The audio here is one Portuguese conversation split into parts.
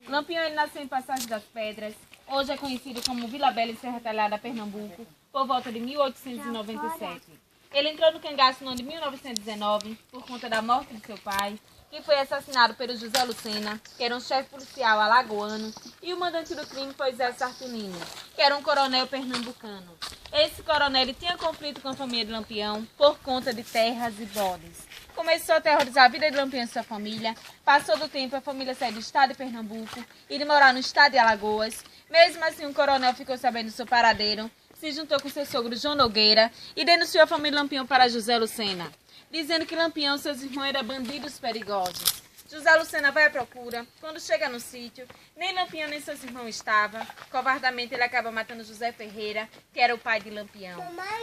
Lampião ele nasceu em Passagem das Pedras, hoje é conhecido como Vila Bela e Serra Talhada, Pernambuco, por volta de 1897. Ele entrou no cangaço no ano de 1919 por conta da morte de seu pai, que foi assassinado pelo José Lucena, que era um chefe policial alagoano, e o mandante do crime foi Zé Sartunino, que era um coronel pernambucano. Esse coronel ele tinha conflito com a família de Lampião por conta de terras e bodes. Começou a terrorizar a vida de Lampião e sua família. Passou do tempo, a família saiu do estado de Pernambuco e de morar no estado de Alagoas. Mesmo assim, o coronel ficou sabendo do seu paradeiro, se juntou com seu sogro João Nogueira e denunciou a família Lampião para José Lucena, dizendo que Lampião e seus irmãos eram bandidos perigosos. José Lucena vai à procura. Quando chega no sítio, nem Lampião nem seus irmãos estavam. Covardamente, ele acaba matando José Ferreira, que era o pai de Lampião.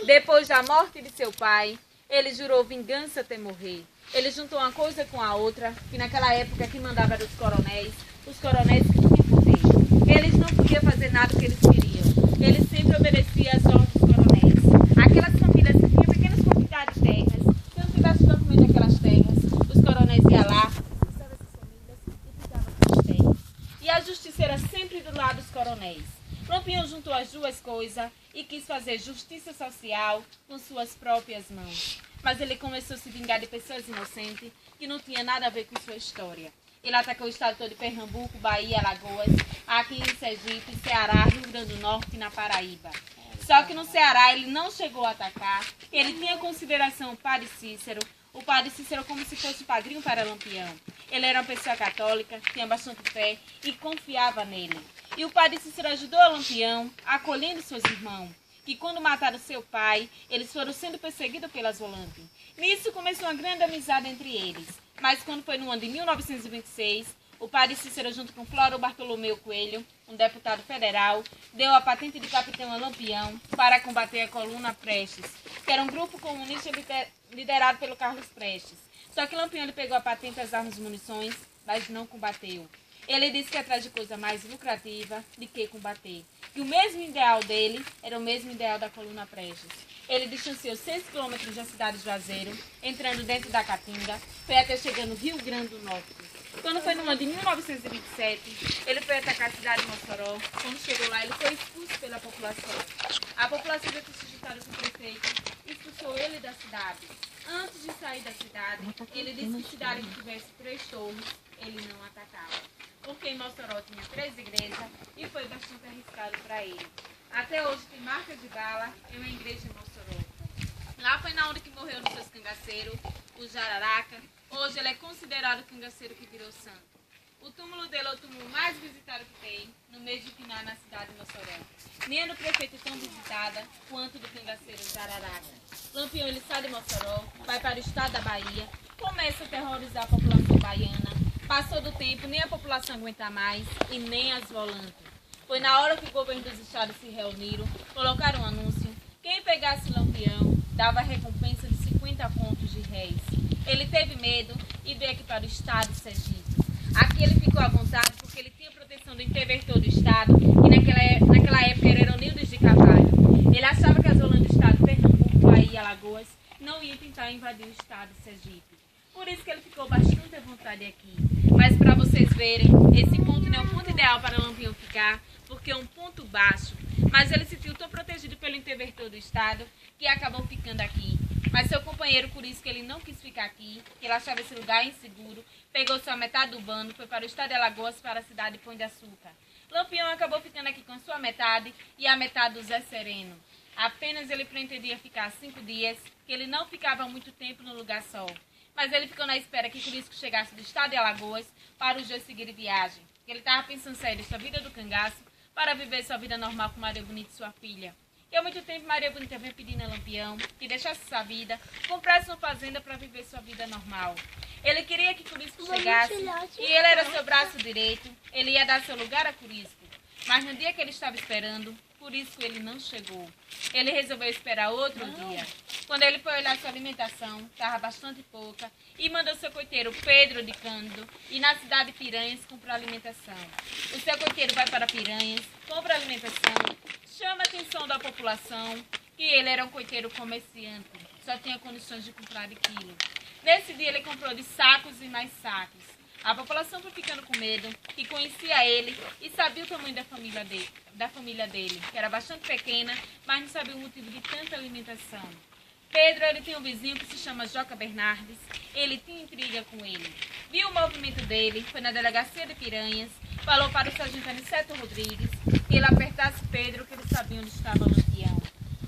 Depois da morte de seu pai, ele jurou vingança até morrer. Ele juntou uma coisa com a outra, que naquela época quem mandava eram os coronéis que tinham poder. Eles não podiam fazer nada que eles queriam. Eles sempre obedeciam às ordens dos coronéis. Aquelas famílias que tinham pequenas quantidades de terras, se não tivesse documento daquelas terras, os coronéis iam lá, expulsavam essas famílias e ficavam com as terras. E a justiça era sempre do lado dos coronéis. Lampião juntou as duas coisas e quis fazer justiça social com suas próprias mãos. Mas ele começou a se vingar de pessoas inocentes que não tinham nada a ver com sua história. Ele atacou o estado todo de Pernambuco, Bahia, Alagoas, aqui em Sergipe, Ceará, Rio Grande do Norte e na Paraíba. Só que no Ceará ele não chegou a atacar, ele tinha consideração o padre Cícero como se fosse padrinho para Lampião. Ele era uma pessoa católica, tinha bastante fé e confiava nele. E o padre Cícero ajudou a Lampião, acolhendo seus irmãos, que quando mataram seu pai, eles foram sendo perseguidos pelas volantes. Nisso começou uma grande amizade entre eles. Mas quando foi no ano de 1926, o padre Cícero, junto com Floro Bartolomeu Coelho, um deputado federal, deu a patente de capitão a Lampião para combater a Coluna Prestes, que era um grupo comunista liderado pelo Carlos Prestes. Só que Lampião ele pegou a patente, as armas e munições, mas não combateu. Ele disse que atrás de coisa mais lucrativa de que combater. Que o mesmo ideal dele era o mesmo ideal da Coluna Prestes. Ele distanciou 6 quilômetros da cidade de Juazeiro, entrando dentro da Caatinga, foi até chegar no Rio Grande do Norte. Quando foi no ano de 1927, ele foi atacar a cidade de Mossoró. Quando chegou lá, ele foi expulso pela população. A população veio se juntar com o prefeito e expulsou ele da cidade. Antes de sair da cidade, ele disse que cidade que tivesse 3 torres, ele não atacava. Porque em Mossoró tinha 3 igrejas e foi bastante arriscado para ele. Até hoje tem marca de bala em uma igreja em Mossoró. Lá foi na hora que morreu nos seus cangaceiros, o Jararaca. Hoje ele é considerado o cangaceiro que virou santo. O túmulo dele é o túmulo mais visitado que tem, no mês de Piná, na cidade de Mossoró. Nem é no prefeito tão visitada quanto do cangaceiro Jararaca. Lampião ele sai de Mossoró, vai para o estado da Bahia, começa a terrorizar a população baiana. Passou do tempo, nem a população aguenta mais e nem as volantes. Foi na hora que o governo dos estados se reuniram, colocaram um anúncio. Quem pegasse Lampião dava recompensa de 50 contos de réis. Ele teve medo e veio aqui para o estado de Sergipe. Aqui ele ficou à vontade porque ele tinha proteção do interventor do estado e naquela época era Eronildes de Carvalho. Ele achava que as volantes do estado, Pernambuco, Bahia e Alagoas, não iam tentar invadir o estado de Sergipe. Por isso que ele ficou bastante à vontade aqui. Mas para vocês verem, esse ponto não é um ponto ideal para Lampião ficar, porque é um ponto baixo. Mas ele se sentiu tão protegido pelo interventor do estado que acabou ficando aqui. Mas seu companheiro, por isso que ele não quis ficar aqui, que ele achava esse lugar inseguro, pegou sua metade do bando, foi para o estado de Alagoas, para a cidade de Pão de Açúcar. Lampião acabou ficando aqui com sua metade e a metade do Zé Sereno. Apenas ele pretendia ficar 5 dias, que ele não ficava muito tempo no lugar só. Mas ele ficou na espera que Curisco chegasse do estado de Alagoas para os dois seguirem viagem. Ele estava pensando em sair da sua vida do cangaço para viver sua vida normal com Maria Bonita e sua filha. E há muito tempo Maria Bonita vem pedindo a Lampião que deixasse sua vida, comprasse uma fazenda para viver sua vida normal. Ele queria que Curisco chegasse e ele era seu braço direito, ele ia dar seu lugar a Curisco. Mas no dia que ele estava esperando, Curisco ele não chegou. Ele resolveu esperar outro dia. Quando ele foi olhar sua alimentação, estava bastante pouca, e mandou seu coiteiro Pedro de Cândido ir na cidade de Piranhas comprar alimentação. O seu coiteiro vai para Piranhas, compra alimentação, chama a atenção da população que ele era um coiteiro comerciante, só tinha condições de comprar de quilo. Nesse dia ele comprou de sacos e mais sacos. A população foi ficando com medo, que conhecia ele e sabia o tamanho da família dele, que era bastante pequena, mas não sabia o motivo de tanta alimentação. Pedro, ele tem um vizinho que se chama Joca Bernardes, ele tinha intriga com ele. Viu o movimento dele, foi na delegacia de Piranhas, falou para o sargento Aniceto Rodrigues que ele apertasse Pedro, que ele sabia onde estava Lampião.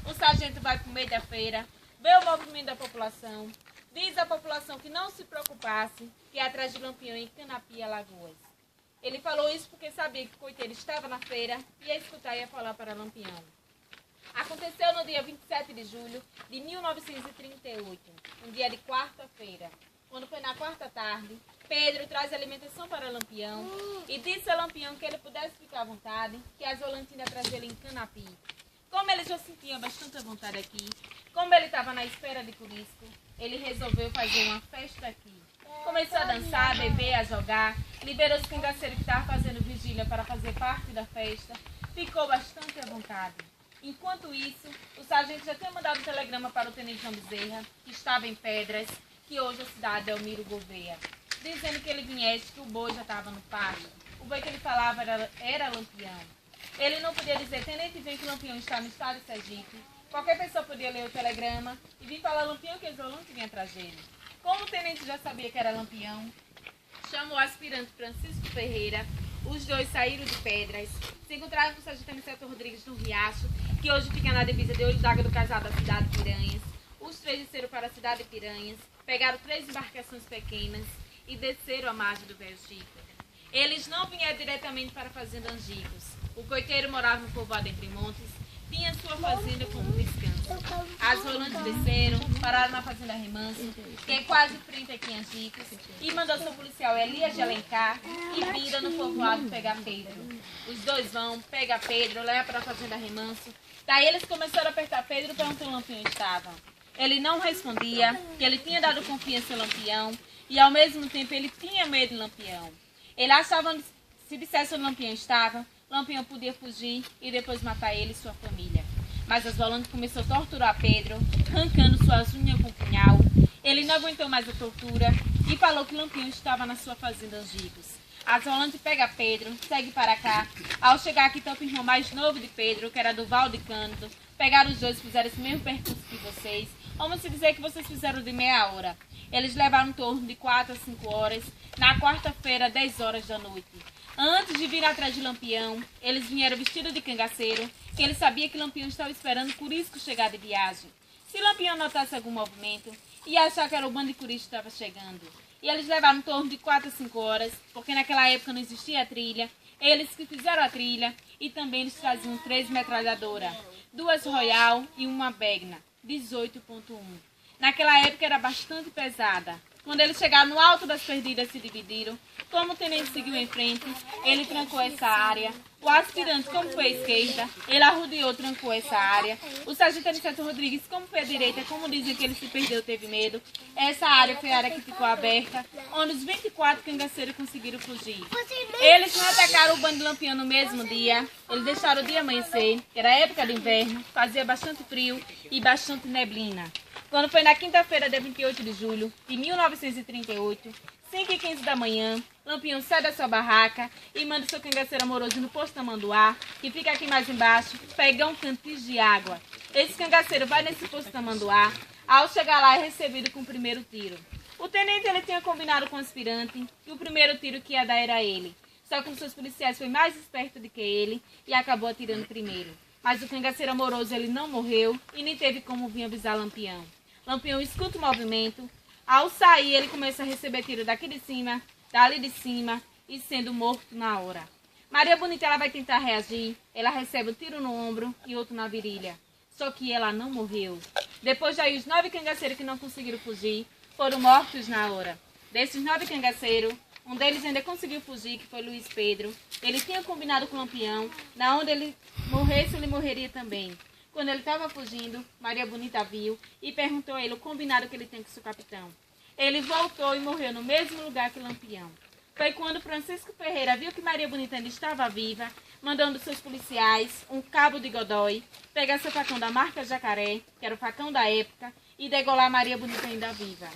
O sargento vai para o meio da feira, vê o movimento da população, diz à população que não se preocupasse, que ia atrás de Lampião em Canapi, Alagoas. Ele falou isso porque sabia que o coiteiro estava na feira, ia escutar e ia falar para Lampião. Aconteceu no dia 27 de julho de 1938, um dia de quarta-feira. Quando foi na quarta tarde, Pedro traz alimentação para Lampião e disse a Lampião que ele pudesse ficar à vontade, que as volantinas atrás dele em Canapi. Como ele já sentia bastante vontade aqui, como ele estava na espera de Curisco, ele resolveu fazer uma festa aqui. Começou a dançar, a beber, a jogar, liberou os cangaceiros que estavam fazendo vigília para fazer parte da festa, ficou bastante à vontade. Enquanto isso, o sargento já tinha mandado um telegrama para o tenente João Bezerra, que estava em Pedras, que hoje é a cidade de Elmiro Gouveia, dizendo que ele viesse, que o boi já estava no pátio. O boi que ele falava era Lampião. Ele não podia dizer, tenente, vem que Lampião está no estado de Sergipe. Qualquer pessoa podia ler o telegrama e vir falar a Lampião que eles não vinham atrás dele. Como o tenente já sabia que era Lampião, chamou o aspirante Francisco Ferreira. Os dois saíram de Pedras, se encontraram com o sargento Aniceto Rodrigues no Riacho, que hoje fica na divisa de Olho d'Água do Casal da cidade de Piranhas. Os três desceram para a cidade de Piranhas, pegaram 3 embarcações pequenas e desceram a margem do Velho Chico. Eles não vieram diretamente para a fazenda Angicos. O coiteiro morava no povoado Entre Montes, tinha sua fazenda como descanso. As volantes desceram, pararam na fazenda Remanso, que é quase frente aqui em Angicos, e mandou seu policial Elias de Alencar e vira no povoado pegar Pedro. Os dois vão, pega Pedro, leva para a fazenda Remanso. Daí eles começaram a apertar Pedro para onde o Lampião estava. Ele não respondia, que ele tinha dado confiança ao Lampião e ao mesmo tempo ele tinha medo de Lampião. Ele achava que se dissesse onde Lampião estava, Lampião podia fugir e depois matar ele e sua família. Mas as volantes começou a torturar Pedro, arrancando suas unhas com punhal. Ele não aguentou mais a tortura e falou que Lampião estava na sua fazenda Angicos. As volantes pega Pedro, segue para cá. Ao chegar aqui, toca o irmão mais novo de Pedro, que era do Valde Cândido. Pegaram os dois e fizeram esse mesmo percurso que vocês. Vamos se dizer que vocês fizeram de meia hora. Eles levaram em torno de 4 a 5 horas, na quarta-feira, 10 horas da noite. Antes de vir atrás de Lampião, eles vieram vestidos de cangaceiro, que ele sabia que Lampião estava esperando Curisco chegar de viagem. Se Lampião notasse algum movimento, ia achar que era o bando de Curisco que estava chegando. E eles levaram em torno de 4 a 5 horas, porque naquela época não existia a trilha. Eles que fizeram a trilha e também eles traziam 3 metralhadoras, 2 Royal e uma Begna, 18.1. Naquela época era bastante pesada. Quando eles chegaram no alto das perdidas, se dividiram. Como o tenente seguiu em frente, ele trancou essa área. O aspirante, como foi à esquerda, ele arrodeou, trancou essa área. O sargento Aniceto Rodrigues, como foi à direita, como dizem que ele se perdeu, teve medo. Essa área foi a área que ficou aberta, onde os 24 cangaceiros conseguiram fugir. Eles não atacaram o bando de Lampião no mesmo dia. Eles deixaram o dia amanhecer, que era época de inverno, fazia bastante frio e bastante neblina. Quando foi na quinta-feira, dia 28 de julho de 1938, 5h15 da manhã, Lampião sai da sua barraca e manda seu cangaceiro amoroso no posto Tamanduá, que fica aqui mais embaixo, pegar um cantis de água. Esse cangaceiro vai nesse posto Tamanduá, ao chegar lá é recebido com o primeiro tiro. O tenente ele tinha combinado com o aspirante que o primeiro tiro que ia dar era ele. Só que um dos seus policiais foi mais esperto do que ele e acabou atirando primeiro. Mas o cangaceiro amoroso ele não morreu e nem teve como vir avisar Lampião. Lampião escuta o movimento. Ao sair, ele começa a receber tiro daqui de cima, dali de cima e sendo morto na hora. Maria Bonita ela vai tentar reagir. Ela recebe um tiro no ombro e outro na virilha. Só que ela não morreu. Depois daí, os 9 cangaceiros que não conseguiram fugir foram mortos na hora. Desses 9 cangaceiros, um deles ainda conseguiu fugir, que foi Luiz Pedro. Ele tinha combinado com o Lampião, na onde ele morresse, ele morreria também. Quando ele estava fugindo, Maria Bonita viu e perguntou a ele o combinado que ele tem com seu capitão. Ele voltou e morreu no mesmo lugar que Lampião. Foi quando Francisco Ferreira viu que Maria Bonita ainda estava viva, mandando seus policiais, um cabo de Godói, pegar seu facão da marca Jacaré, que era o facão da época, e degolar Maria Bonita ainda viva.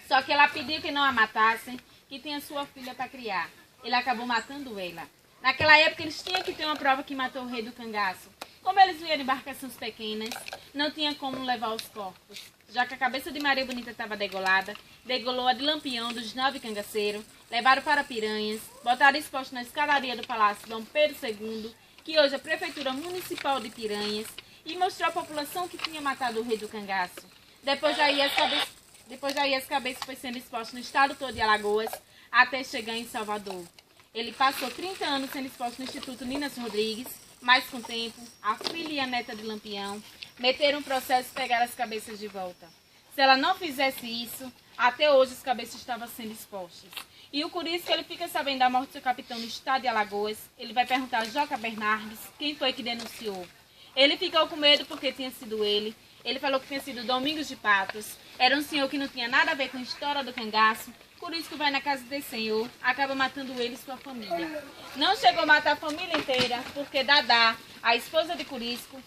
Só que ela pediu que não a matassem, que tinha sua filha para criar. Ele acabou matando ela. Naquela época eles tinham que ter uma prova que matou o rei do cangaço. Como eles vinham em embarcações pequenas, não tinha como levar os corpos. Já que a cabeça de Maria Bonita estava degolada, degolou a de Lampião dos 9 cangaceiros, levaram para Piranhas, botaram exposto na escadaria do Palácio Dom Pedro II, que hoje é a Prefeitura Municipal de Piranhas, e mostrou à população que tinha matado o rei do cangaço. Depois daí as cabeças foi sendo expostas no estado todo de Alagoas, até chegar em Salvador. Ele passou 30 anos sendo exposto no Instituto Ninas Rodrigues, mas com o tempo, a filha e a neta de Lampião meteram um processo e pegaram as cabeças de volta. Se ela não fizesse isso, até hoje as cabeças estavam sendo expostas. E o Curisco, ele fica sabendo da morte do seu capitão no estado de Alagoas, ele vai perguntar a Joca Bernardes quem foi que denunciou. Ele ficou com medo porque tinha sido ele. Ele falou que tinha sido Domingos de Patos. Era um senhor que não tinha nada a ver com a história do cangaço. Curisco vai na casa desse senhor, acaba matando ele e sua família. Não chegou a matar a família inteira, porque Dadá, a esposa de Curisco,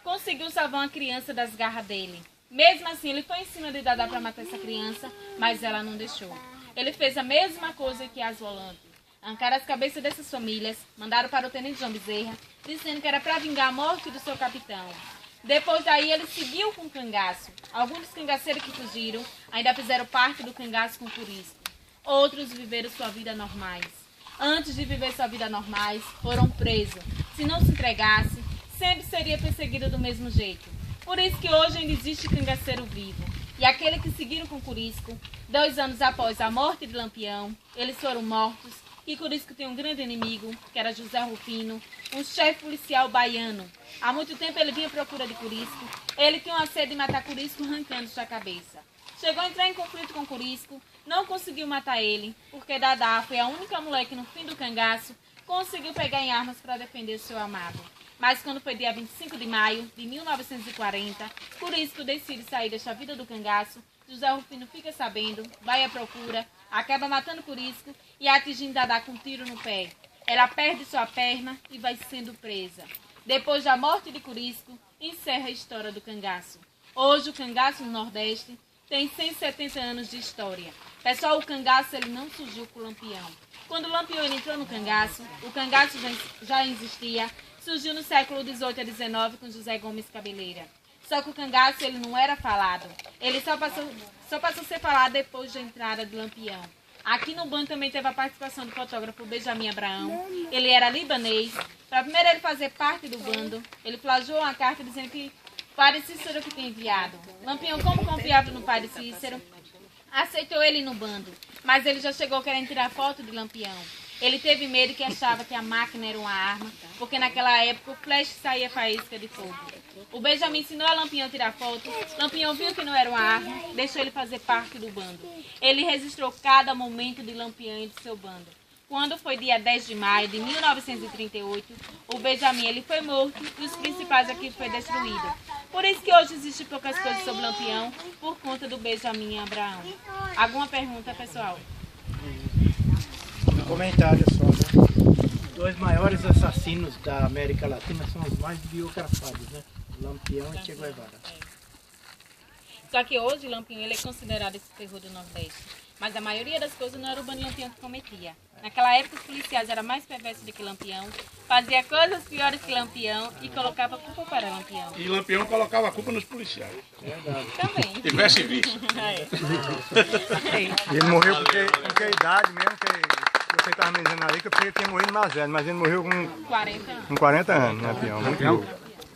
conseguiu salvar uma criança das garras dele. Mesmo assim, ele foi em cima de Dadá para matar essa criança, mas ela não deixou. Ele fez a mesma coisa que as volantes. Arrancaram as cabeças dessas famílias, mandaram para o tenente João Bezerra, dizendo que era para vingar a morte do seu capitão. Depois daí ele seguiu com o cangaço. Alguns dos cangaceiros que fugiram ainda fizeram parte do cangaço com Curisco. Outros viveram sua vida normais. Antes de viver sua vida normais, foram presos. Se não se entregasse, sempre seria perseguido do mesmo jeito. Por isso que hoje ainda existe cangaceiro vivo. E aquele que seguiram com Curisco, 2 anos após a morte de Lampião, eles foram mortos. E Curisco tem um grande inimigo, que era José Rufino, um chefe policial baiano. Há muito tempo ele vinha à procura de Curisco. Ele tinha uma sede de matar Curisco arrancando sua cabeça. Chegou a entrar em conflito com Curisco, não conseguiu matar ele, porque Dadá foi a única mulher que no fim do cangaço conseguiu pegar em armas para defender seu amado. Mas quando foi dia 25 de maio de 1940, Curisco decide sair desta vida do cangaço. José Rufino fica sabendo, vai à procura, acaba matando Curisco e atingindo Dadá com um tiro no pé. Ela perde sua perna e vai sendo presa. Depois da morte de Curisco, encerra a história do cangaço. Hoje o cangaço no Nordeste tem 170 anos de história. Pessoal, o cangaço ele não surgiu com o Lampião. Quando o Lampião ele entrou no cangaço, o cangaço já existia, surgiu no século XVIII a XIX com José Gomes Cabeleira. Só que o cangaço ele não era falado. Ele só passou a ser falado depois da entrada do Lampião. Aqui no bando também teve a participação do fotógrafo Benjamin Abraão. Ele era libanês. Para primeiro ele fazer parte do bando, ele plagiou uma carta dizendo que Padre Cícero que tinha enviado. Lampião, como confiava no Padre Cícero, aceitou ele no bando. Mas ele já chegou querendo tirar foto de Lampião. Ele teve medo que achava que a máquina era uma arma, porque naquela época o flash saía faísca de fogo. O Benjamin ensinou a Lampião a tirar foto. Lampião viu que não era uma arma, deixou ele fazer parte do bando. Ele registrou cada momento de Lampião e de seu bando. Quando foi dia 10 de maio de 1938, o Benjamin ele foi morto e os principais aqui foi destruído. Por isso que hoje existem poucas coisas sobre Lampião, por conta do Benjamin Abraão. Alguma pergunta, pessoal? Um comentário só, né? Os 2 maiores assassinos da América Latina são os mais biografados, né? Lampião e Che Guevara. Só que hoje Lampião ele é considerado esse terror do Nordeste. Mas a maioria das coisas não era o bando Lampião que cometia. Naquela época os policiais eram mais perversos do que Lampião, fazia coisas piores que Lampião e colocava a culpa para Lampião. E Lampião colocava a culpa nos policiais. Verdade. Também. Tivesse visto. E ele morreu com que idade mesmo, que você estava me dizendo ali, que eu pensei que tinha morrido mais velho, mas ele morreu com 40 anos. com 40 anos, né, Pião? Muito novo.